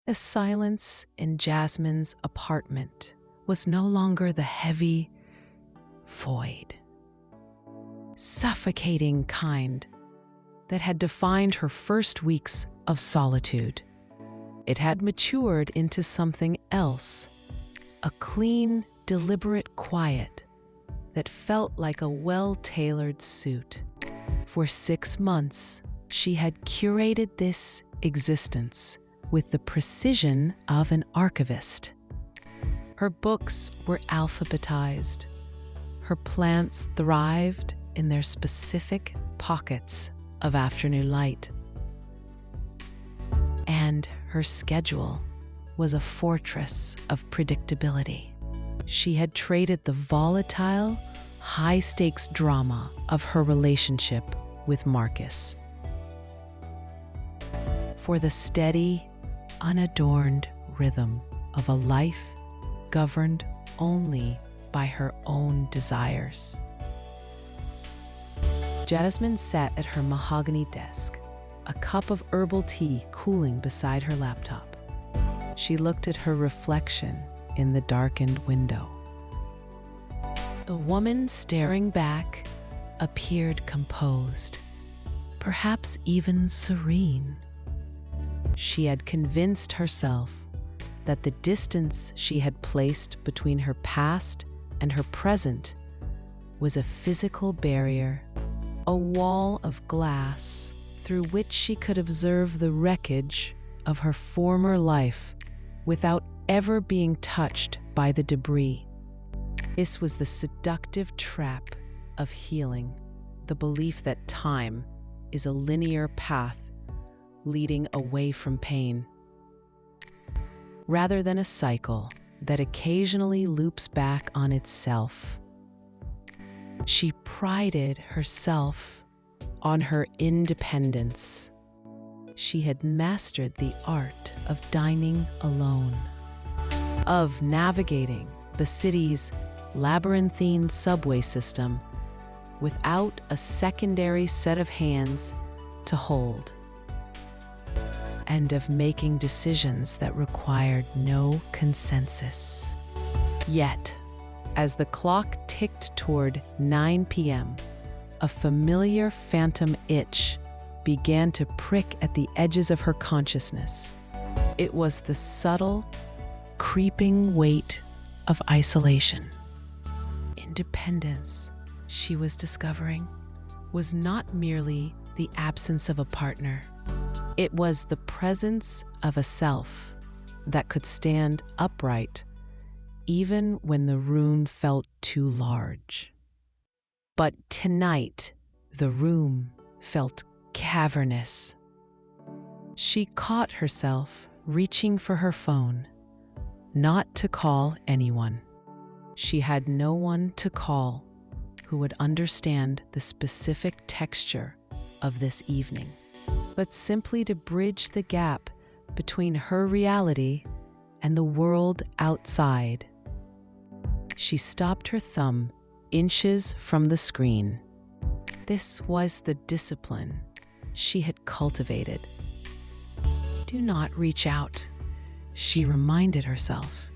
The silence in Jasmine's apartment was no longer the heavy void, suffocating kind that had defined her first weeks of solitude. It had matured into something else, a clean, deliberate quiet that felt like a well-tailored suit. For 6 months, she had curated this existence with the precision of an archivist. Her books were alphabetized. Her plants thrived in their specific pockets of afternoon light. And her schedule was a fortress of predictability. She had traded the volatile, high-stakes drama of her relationship with Marcus for the steady, unadorned rhythm of a life governed only by her own desires. Jasmine sat at her mahogany desk, a cup of herbal tea cooling beside her laptop. She looked at her reflection in the darkened window. The woman staring back appeared composed, perhaps even serene. She had convinced herself that the distance she had placed between her past and her present was a physical barrier, a wall of glass through which she could observe the wreckage of her former life without ever being touched by the debris. This was the seductive trap of healing, the belief that time is a linear path leading away from pain, rather than a cycle that occasionally loops back on itself. She prided herself on her independence. She had mastered the art of dining alone, of navigating the city's labyrinthine subway system without a secondary set of hands to hold, and of making decisions that required no consensus. Yet, as the clock ticked toward 9 p.m., a familiar phantom itch began to prick at the edges of her consciousness. It was the subtle, creeping weight of isolation. Independence, she was discovering, was not merely the absence of a partner. It was the presence of a self that could stand upright even when the room felt too large. But tonight, the room felt cavernous. She caught herself reaching for her phone, not to call anyone. She had no one to call who would understand the specific texture of this evening, but simply to bridge the gap between her reality and the world outside. She stopped her thumb inches from the screen. This was the discipline she had cultivated. Do not reach out, she reminded herself.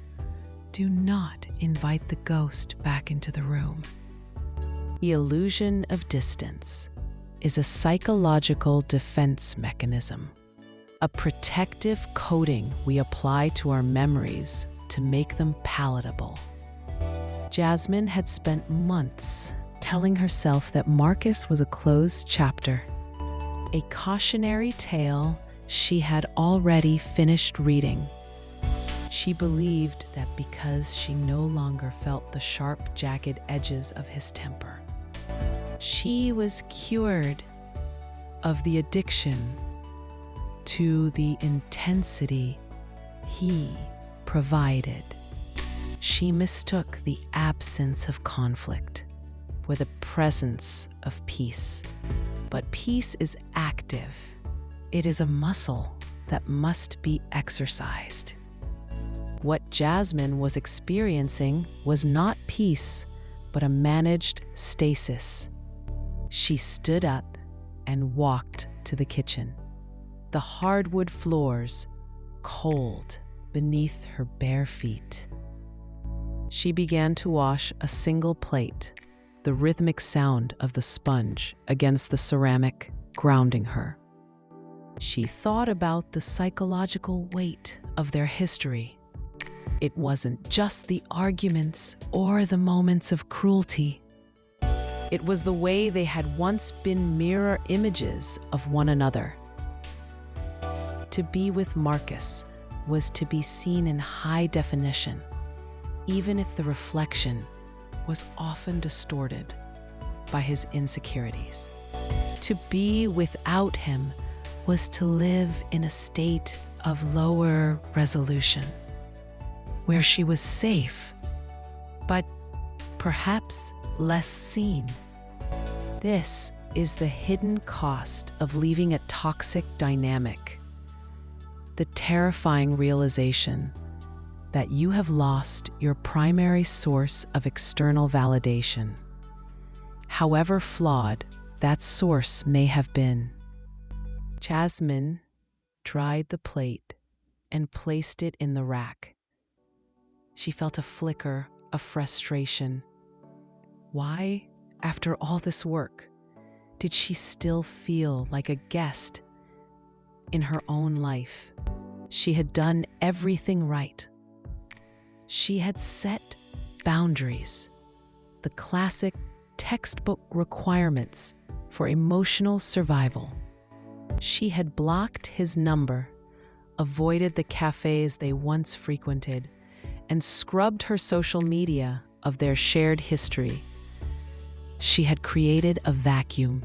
Do not invite the ghost back into the room. The illusion of distance is a psychological defense mechanism, a protective coating we apply to our memories to make them palatable. Jasmine had spent months telling herself that Marcus was a closed chapter, a cautionary tale she had already finished reading. She believed that because she no longer felt the sharp, jagged edges of his temper, she was cured of the addiction to the intensity he provided. She mistook the absence of conflict for the presence of peace. But peace is active. It is a muscle that must be exercised. What Jasmine was experiencing was not peace, but a managed stasis. She stood up and walked to the kitchen. The hardwood floors cold beneath her bare feet. She began to wash a single plate, the rhythmic sound of the sponge against the ceramic grounding her. She thought about the psychological weight of their history. It wasn't just the arguments or the moments of cruelty. It was the way they had once been mirror images of one another. To be with Marcus was to be seen in high definition, even if the reflection was often distorted by his insecurities. To be without him was to live in a state of lower resolution, where she was safe, but perhaps less seen. This is the hidden cost of leaving a toxic dynamic, the terrifying realization that you have lost your primary source of external validation, however flawed that source may have been. Jasmine dried the plate and placed it in the rack. She felt a flicker of frustration. Why, after all this work, did she still feel like a guest in her own life? She had done everything right. She had set boundaries, the classic textbook requirements for emotional survival. She had blocked his number, avoided the cafes they once frequented, and scrubbed her social media of their shared history. She had created a vacuum